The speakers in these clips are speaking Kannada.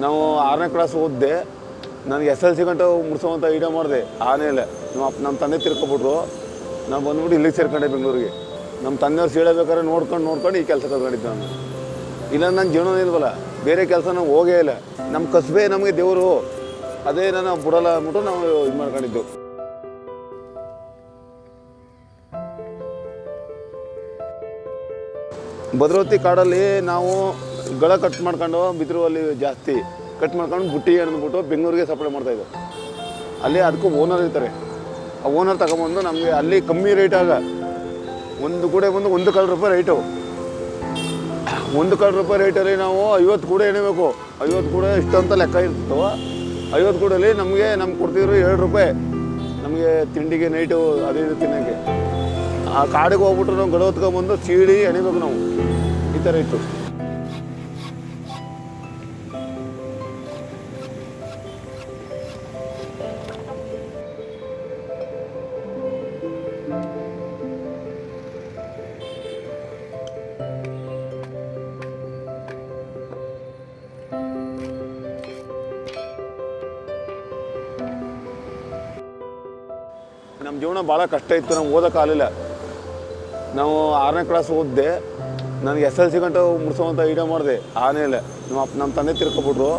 ನಾವು 6ನೇ ಕ್ಲಾಸ್ ಓದಿದೆ. ನನಗೆ SLC ಗಂಟೆ ಮುಗಿಸೋವಂಥ ಐಡಿಯಾ ಮಾಡಿದೆ. ಆಮೇಲೆ ನಮ್ಮ ತಂದೆ ತಿರ್ಕೊಬಿಟ್ರು. ನಾವು ಬಂದ್ಬಿಟ್ಟು ಇಲ್ಲಿಗೆ ಸೇರ್ಕೊಂಡೆ ಬೆಂಗಳೂರಿಗೆ. ನಮ್ಮ ತಂದೆಯವ್ರು ಸೀಳಬೇಕಾದ್ರೆ ನೋಡ್ಕೊಂಡು ಈ ಕೆಲಸ ಕಲ್ತ್ಕೊಂಡಿದ್ದೆ ನಾನು. ಇಲ್ಲ ನನ್ನ ಜೀವನ ಇಲ್ವಲ್ಲ, ಬೇರೆ ಕೆಲಸ ನಾವು ಹೋಗೇ ಇಲ್ಲ. ನಮ್ಮ ಕಸುಬೇ ನಮಗೆ ದೇವರು, ಅದೇ ನಾನು ಬಿಡಲ್ಲ ಅಂದ್ಬಿಟ್ಟು ನಾವು ಇದು ಮಾಡ್ಕೊಂಡಿದ್ದು. ಭದ್ರಾವತಿ ಕಾಡಲ್ಲಿ ನಾವು ಗಳ ಕಟ್ ಮಾಡ್ಕೊಂಡು ಬಿದಿರುವಲ್ಲಿ ಜಾಸ್ತಿ ಕಟ್ ಮಾಡ್ಕೊಂಡು ಬುಟ್ಟಿ ಅಂದ್ಬಿಟ್ಟು ಬೆಂಗಳೂರಿಗೆ ಸಪ್ಲೈ ಮಾಡ್ತಾಯಿದ್ದೆವು. ಅಲ್ಲಿ ಅದಕ್ಕೂ ಓನರ್ ಇರ್ತಾರೆ. ಆ ಓನರ್ ತಗೊಂಬಂದು ನಮಗೆ ಅಲ್ಲಿ ಕಮ್ಮಿ ರೇಟಾಗ ಒಂದು ಕೂಡೆ ಬಂದು 1 ಕಾಲು ರೂಪಾಯಿ ರೇಟು. 1 ಕಾಲು ರೂಪಾಯಿ ರೇಟಲ್ಲಿ ನಾವು 50 ಕೂಡೆ ಎಣಿಬೇಕು. 50 ಕೂಡೆ ಇಷ್ಟು ಅಂತ ಲೆಕ್ಕ ಇರ್ತವೆ. 50 ಕೂಡಲ್ಲಿ ನಮಗೆ ಕೊಡ್ತಿದ್ರು 2 ರೂಪಾಯಿ ನಮಗೆ ತಿಂಡಿಗೆ ನೈಟು ಅದೇ ಇದು ತಿನ್ನೋಕ್ಕೆ. ಆ ಕಾಡಿಗೆ ಹೋಗ್ಬಿಟ್ರೆ ನಾವು ಗಡ ಹೊತ್ಕೊಂಬಂದು ಸೀಳಿ ಎಣಿಬೇಕು ನಾವು. ಈ ಥರ ಇತ್ತು. ನಮ್ಮ ಜೀವನ ಭಾಳ ಕಷ್ಟ ಇತ್ತು. ನಾವು ಓದೋಕ್ಕಾಗಲಿಲ್ಲ. ನಾವು 6ನೇ ಕ್ಲಾಸ್ ಓದಿದೆ. ನನಗೆ SLC ಗಂಟೆ ಮುಗಿಸೋವಂಥ ಐಡಿಯಾ ಮಾಡಿದೆ. ಆಮೇಲೆ ನಮ್ಮ ತಂದೆ ತಿರ್ಕೊಬಿಟ್ರು.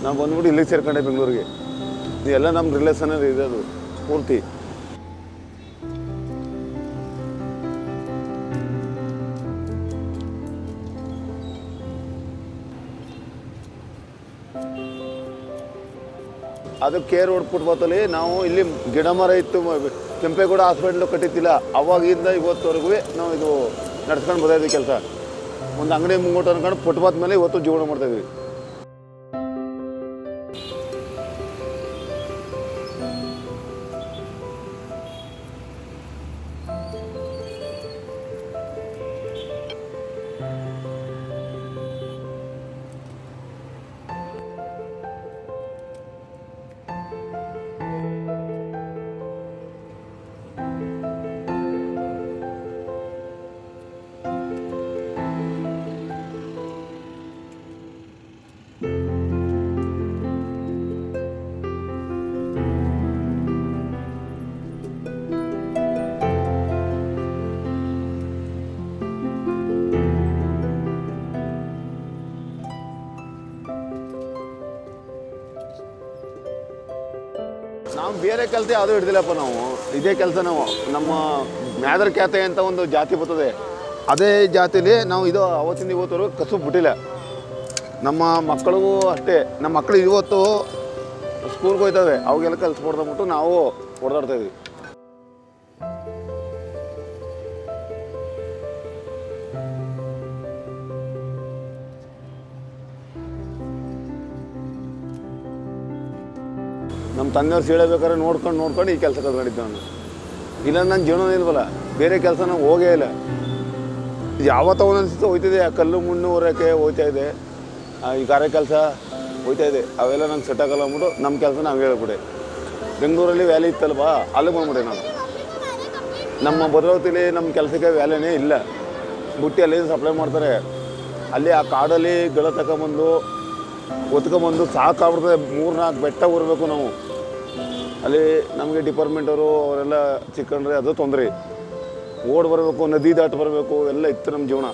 ನಾವು ಬಂದ್ಬಿಟ್ಟು ಇಲ್ಲಿಗೆ ಸೇರ್ಕೊಂಡೆ ಬೆಂಗಳೂರಿಗೆ. ಇದೆಲ್ಲ ನಮ್ಮ ರಿಲೇಷನಲ್ಲಿ ಇರೋದು ಪೂರ್ತಿ. ಅದು ಕೆ.ರೋಡ್ ಫುಟ್ಪಾತಲ್ಲಿ ನಾವು ಇಲ್ಲಿ ಗಿಡ ಮರ ಇತ್ತು. ಕೆಂಪೇಗೌಡ ಹಾಸ್ಪಿಟ್ಲು ಕಟ್ಟಿತ್ತಿಲ್ಲ. ಅವಾಗಿಂದ ಇವತ್ತುವರೆಗೂ ನಾವು ಇದು ನಡ್ಸ್ಕೊಂಡು ಬರ್ತಾಯಿದ್ವಿ ಕೆಲಸ. ಒಂದು ಅಂಗಡಿ ಮುಂಗೋಟ ಅನ್ಕೊಂಡು ಫುಟ್ಪಾತ್ ಮೇಲೆ ಇವತ್ತು ಜೀವನ ಮಾಡ್ತಾಯಿದ್ವಿ. ನಾವು ಬೇರೆ ಕೆಲಸ ಯಾವುದೂ ಹಿಡ್ದಿಲ್ಲಪ್ಪ. ನಾವು ಇದೇ ಕೆಲಸ. ನಾವು ನಮ್ಮ ಮ್ಯಾದರ್ ಖ್ಯಾತೆ ಅಂತ ಒಂದು ಜಾತಿ ಬರ್ತದೆ. ಅದೇ ಜಾತಿಲಿ ನಾವು ಇದು ಅವತ್ತಿಂದ ಇವತ್ತವರು ಕಸು ಬಿಟ್ಟಿಲ್ಲ. ನಮ್ಮ ಮಕ್ಕಳಿಗೂ ಅಷ್ಟೇ. ನಮ್ಮ ಮಕ್ಕಳು ಇವತ್ತು ಸ್ಕೂಲ್ಗೆ ಹೋಗ್ತವೆ. ಅವಾಗೆಲ್ಲ ಕಲಿಸ್ಕೊಡ್ದಂಬಿಟ್ಟು ನಾವು ಹೊಡೆದಾಡ್ತಾಯಿದ್ವಿ. ನಮ್ಮ ತಂದೆಯವ್ರು ಸೀಳಬೇಕಾದ್ರೆ ನೋಡ್ಕೊಂಡು ಈ ಕೆಲಸ ಕಲ್ತ್ಕೊಂಡಿದ್ದೆ ನಾನು. ಇಲ್ಲ ನನ್ನ ಜೀವನ ಇಲ್ವಲ್ಲ, ಬೇರೆ ಕೆಲಸ ನಾವು ಹೋಗೇ ಇಲ್ಲ. ಯಾವತ್ತೋ ಒಂದೊಂದು ಹೋಗ್ತಿದೆ. ಆ ಕಲ್ಲು ಮಣ್ಣು ಹೊರಕ್ಕೆ ಹೋಗ್ತಾಯಿದೆ. ಈ ಗಾರೆ ಕೆಲಸ ಹೋಗ್ತಾಯಿದೆ. ಅವೆಲ್ಲ ನಂಗೆ ಸೆಟ್ ಆಗಲ್ಲ ಅಂದ್ಬಿಟ್ಟು ನಮ್ಮ ಕೆಲಸ ನಾವು ಹೇಳ್ಬಿಟ್ಟೆ. ಬೆಂಗಳೂರಲ್ಲಿ ವ್ಯಾಲಿ ಇತ್ತಲ್ವಾ, ಅಲ್ಲಿಗೆ ಬಂದ್ಬಿಟ್ಟೆ ನಾನು. ನಮ್ಮ ಭದ್ರಾವತಿಲಿ ನಮ್ಮ ಕೆಲಸಕ್ಕೆ ವ್ಯಾಲಿನೇ ಇಲ್ಲ. ಬುಟ್ಟಿ ಅಲ್ಲಿ ಸಪ್ಲೈ ಮಾಡ್ತಾರೆ. ಅಲ್ಲಿ ಆ ಕಾಡಲ್ಲಿ ಗಳ ತಗೊಂಬಂದು ಒತ್ಕೊಂಬಂದು ಸಾಕಾಗ್ಬಿಡ್ತದೆ. 3-4 ಬೆಟ್ಟ ಊರಬೇಕು ನಾವು. ಅಲ್ಲಿ ನಮಗೆ ಡಿಪಾರ್ಟ್ಮೆಂಟವರು ಅವರೆಲ್ಲ ಚಿಕ್ಕಂಡ್ರೆ ಅದು ತೊಂದರೆ. ಓಡಿ ಬರಬೇಕು, ನದಿ ದಾಟಿ ಬರಬೇಕು, ಎಲ್ಲ ಇತ್ತು ನಮ್ಮ ಜೀವನ.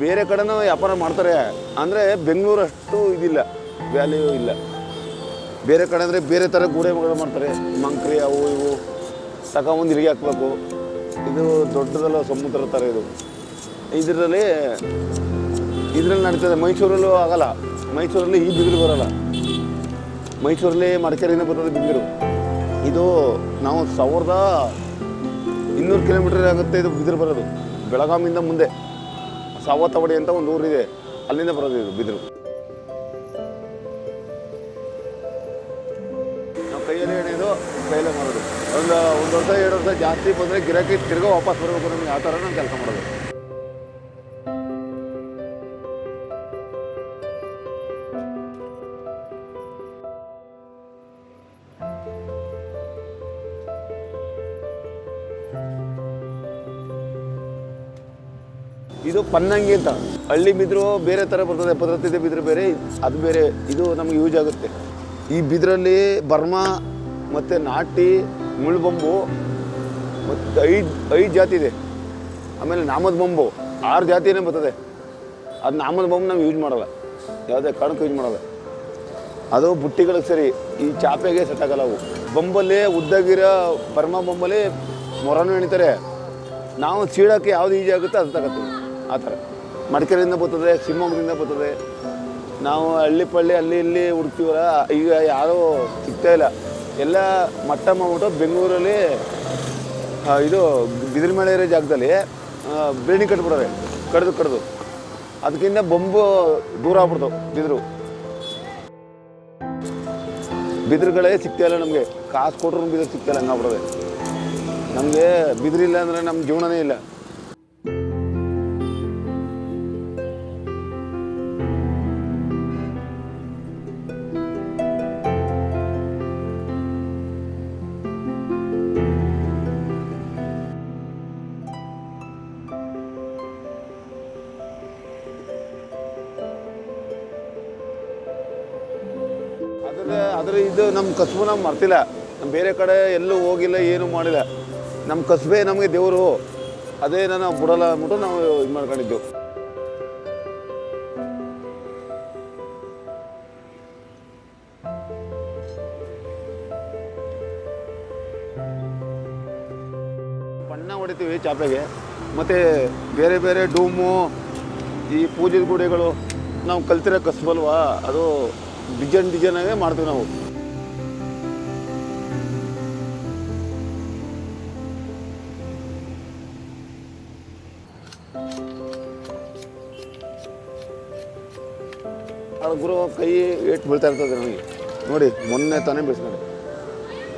ಬೇರೆ ಕಡೆನೂ ವ್ಯಾಪಾರ ಮಾಡ್ತಾರೆ ಅಂದರೆ ಬೆಂಗಳೂರು ಅಷ್ಟು ಇದಿಲ್ಲ, ವ್ಯಾಲ್ಯೂ ಇಲ್ಲ. ಬೇರೆ ಕಡೆ ಅಂದರೆ ಬೇರೆ ಥರ ಗೂಡೆ ಮಗಳು ಮಾಡ್ತಾರೆ. ಮಂಕ್ರಿ ಅವು ಇವು ತಗೊಂಬಂದು ಇಲ್ಲಿಗೆ ಹಾಕ್ಬೇಕು. ಇದು ದೊಡ್ಡದಲ್ಲ, ಸಮುದ್ರ ಥರ ಇದು. ಇದರಲ್ಲಿ ನಡೀತದೆ. ಮೈಸೂರಲ್ಲೂ ಆಗಲ್ಲ. ಮೈಸೂರಲ್ಲಿ ಈ ಬಿದಿರು ಬರೋಲ್ಲ. ಮೈಸೂರಲ್ಲಿ ಮಡಿಕೇರಿಯಿಂದ ಬರೋದು ಬಿದಿರು. ಇದು ನಾವು 1200 ಕಿಲೋಮೀಟರ್ ಆಗುತ್ತೆ ಇದು ಬಿದಿರು ಬರೋದು. ಬೆಳಗಾವಿಯಿಂದ ಮುಂದೆ ಸಾವತ್ತವಾಡಿ ಅಂತ ಒಂದು ಊರಿದೆ, ಅಲ್ಲಿಂದ ಬರೋದು ಇದು ಬಿದಿರು. ನಾವು ಕೈಯಲ್ಲಿ ಎಣೆಯೋದು, ಕೈಯಲ್ಲೇ ಮಾಡೋದು. ಒಂದು ವರ್ಷ 2 ವರ್ಷ ಜಾಸ್ತಿ ಬಂದರೆ ಗಿರಾಕಿ ತಿರ್ಗೋ ವಾಪಸ್ ಬರಬೇಕು ನಮಗೆ. ಆ ಥರ ನಾವು ಕೆಲಸ ಮಾಡೋದು. ಇದು ಪನ್ನಂಗಿ ಅಂತ. ಹಳ್ಳಿ ಬಿದಿರು ಬೇರೆ ಥರ ಬರ್ತದೆ, ಭದ್ರತೆ ಬಿದಿರು ಬೇರೆ, ಅದು ಬೇರೆ. ಇದು ನಮಗೆ ಯೂಸ್ ಆಗುತ್ತೆ. ಈ ಬಿದಿರಲ್ಲಿ ಬರ್ಮಾ ಮತ್ತು ನಾಟಿ, ಮುಳ್ಳುಬೊಂಬು ಮತ್ತು ಐದು ಜಾತಿ ಇದೆ. ಆಮೇಲೆ ನಾಮದ ಬೊಂಬು 6 ಜಾತಿನೇ ಬರ್ತದೆ. ಅದು ನಾಮದ ಬೊಂಬು ನಾವು ಯೂಸ್ ಮಾಡಲ್ಲ, ಯಾವುದೇ ಕಾರಣಕ್ಕೂ ಯೂಸ್ ಮಾಡಲ್ಲ. ಅದು ಬುಟ್ಟಿಗಳಿಗೆ ಸರಿ, ಈ ಚಾಪೆಗೆ ಸೆಟ್ ಆಗಲ್ಲ ಅವು. ಬೊಂಬಲ್ಲಿ ಉದ್ದಾಗಿರೋ ಬರ್ಮಾ ಬೊಂಬಲ್ಲಿ ಮೊರನೂ ಎಣಿತಾರೆ. ನಾವು ಸೀಳೋಕ್ಕೆ ಯಾವುದು ಈಜಿ ಆಗುತ್ತೆ ಅದು ತಗೋತೀವಿ. ಆ ಥರ ಮಡಿಕೇರಿಯಿಂದ ಬರ್ತದೆ, ಶಿವಮೊಗ್ಗದಿಂದ ಬರ್ತದೆ. ನಾವು ಹಳ್ಳಿ ಪಳ್ಳಿ ಅಲ್ಲಿ ಇಲ್ಲಿ ಹುಡುಕ್ತೀವಲ್ಲ, ಈಗ ಯಾರೂ ಸಿಗ್ತಾ ಇಲ್ಲ. ಎಲ್ಲ ಮಟ್ಟ ಮಾಡ್ಬಿಟ್ಟು ಬೆಂಗಳೂರಲ್ಲಿ ಇದು ಬಿದಿರು ಮಳೆ ಇರೋ ಜಾಗದಲ್ಲಿ ಬೇಣಿ ಕಟ್ಬಿಡೋರೆ, ಕಡ್ದು ಅದಕ್ಕಿಂತ ಬೊಂಬು ದೂರ ಆಗ್ಬಿಡ್ತಾವೆ. ಬಿದಿರುಗಳೇ ಸಿಗ್ತಾಯಿಲ್ಲ ನಮಗೆ. ಕಾಸು ಕೊಟ್ರೂ ಬಿದಿರು ಸಿಗ್ತಾಯಿಲ್ಲ, ಹಂಗಾಗ್ಬಿಡೋದೆ. ನಮಗೆ ಬಿದಿರಿಲ್ಲ ಅಂದರೆ ನಮ್ಮ ಜೀವನನೇ ಇಲ್ಲ. ಇದು ನಮ್ಮ ಕಸುಬು ನಾವು ಮರ್ತಿಲ್ಲ. ನಮ್ಮ ಬೇರೆ ಕಡೆ ಎಲ್ಲೂ ಹೋಗಿಲ್ಲ, ಏನೂ ಮಾಡಿಲ್ಲ. ನಮ್ಮ ಕಸುಬೇ ನಮಗೆ ದೇವರು, ಅದೇ ನಾವು ಬಿಡಲ್ಲ ಅಂದ್ಬಿಟ್ಟು ನಾವು ಇದು ಮಾಡ್ಕೊಂಡಿದ್ದು. ಬಣ್ಣ ಹೊಡಿತೀವಿ ಚಾಪೆಗೆ. ಮತ್ತು ಬೇರೆ ಬೇರೆ ಡೂಮು, ಈ ಪೂಜೆ ಗುಡಿಗಳು ನಾವು ಕಲ್ತಿರೋ ಕಸುಬಲ್ವಾ, ಅದು ಡಿಸೈನಾಗೇ ಮಾಡ್ತೀವಿ ನಾವು. ಅದು ಗುರು ಕೈ ಏಟು ಬೀಳ್ತಾ ಇರ್ತದೆ ನನಗೆ. ನೋಡಿ ಮೊನ್ನೆ ತಾನೇ ಬೀಳ್ಸ್ಕೊಂಡು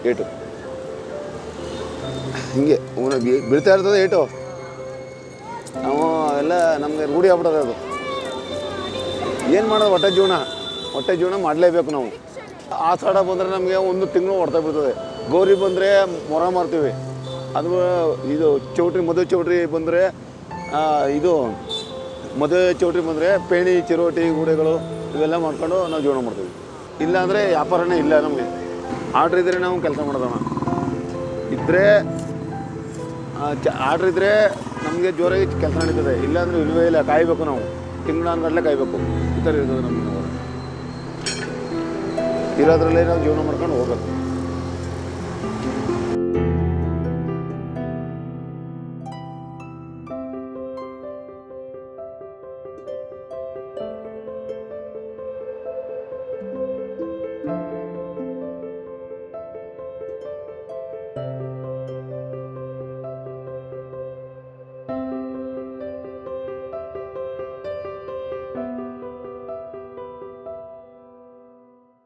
ಏಟು ಹಿಂಗೆ ಬೀಳ್ತಾ ಇರ್ತದೆ ಏಟು. ನಾವು ಎಲ್ಲ ನಮಗೆ ರೂಢಿ ಆಗ್ಬಿಟ್ಟದೆ ಅದು. ಏನು ಮಾಡೋದು, ಹೊಟ್ಟೆ ಜೀವನ ಮಾಡಲೇಬೇಕು ನಾವು. ಆಷಾಢ ಬಂದರೆ ನಮಗೆ 1 ತಿಂಗಳು ಹೊಡ್ತಾ ಬಿಡ್ತದೆ. ಗೌರಿ ಬಂದರೆ ಮೊರ ಮಾರ್ತೀವಿ. ಅದು ಇದು ಚೌಟ್ರಿ, ಮದುವೆ ಚೌಟ್ರಿ ಬಂದರೆ, ಇದು ಮದುವೆ ಚೌಟ್ರಿ ಬಂದರೆ ಪೇಣಿ, ಚಿರೋಟಿ, ಗೂಡೆಗಳು ಇವೆಲ್ಲ ಮಾಡ್ಕೊಂಡು ನಾವು ಜೀವನ ಮಾಡ್ತೀವಿ. ಇಲ್ಲಾಂದರೆ ವ್ಯಾಪಾರನೇ ಇಲ್ಲ ನಮಗೆ. ಆರ್ಡ್ರ್ ಇದ್ದರೆ ನಾವು ಕೆಲಸ ಮಾಡೋದಣ್ಣ. ಆರ್ಡ್ರ್ ಇದ್ದರೆ ನಮಗೆ ಜೋರಾಗಿ ಕೆಲಸ ನಡೀತದೆ. ಇಲ್ಲಾಂದರೆ ಇಲ್ಲವೇ ಇಲ್ಲ, ಕಾಯಬೇಕು ನಾವು. ತಿಂಗಳಾನ್ಗಟ್ಟಲೆ ಕಾಯಬೇಕು. ಈ ಥರ ಇರ್ತದೆ ನಮಗೆ. ನಾವು ಇರೋದ್ರಲ್ಲೇ ನಾವು ಜೀವನ ಮಾಡ್ಕೊಂಡು ಹೋಗೋದು.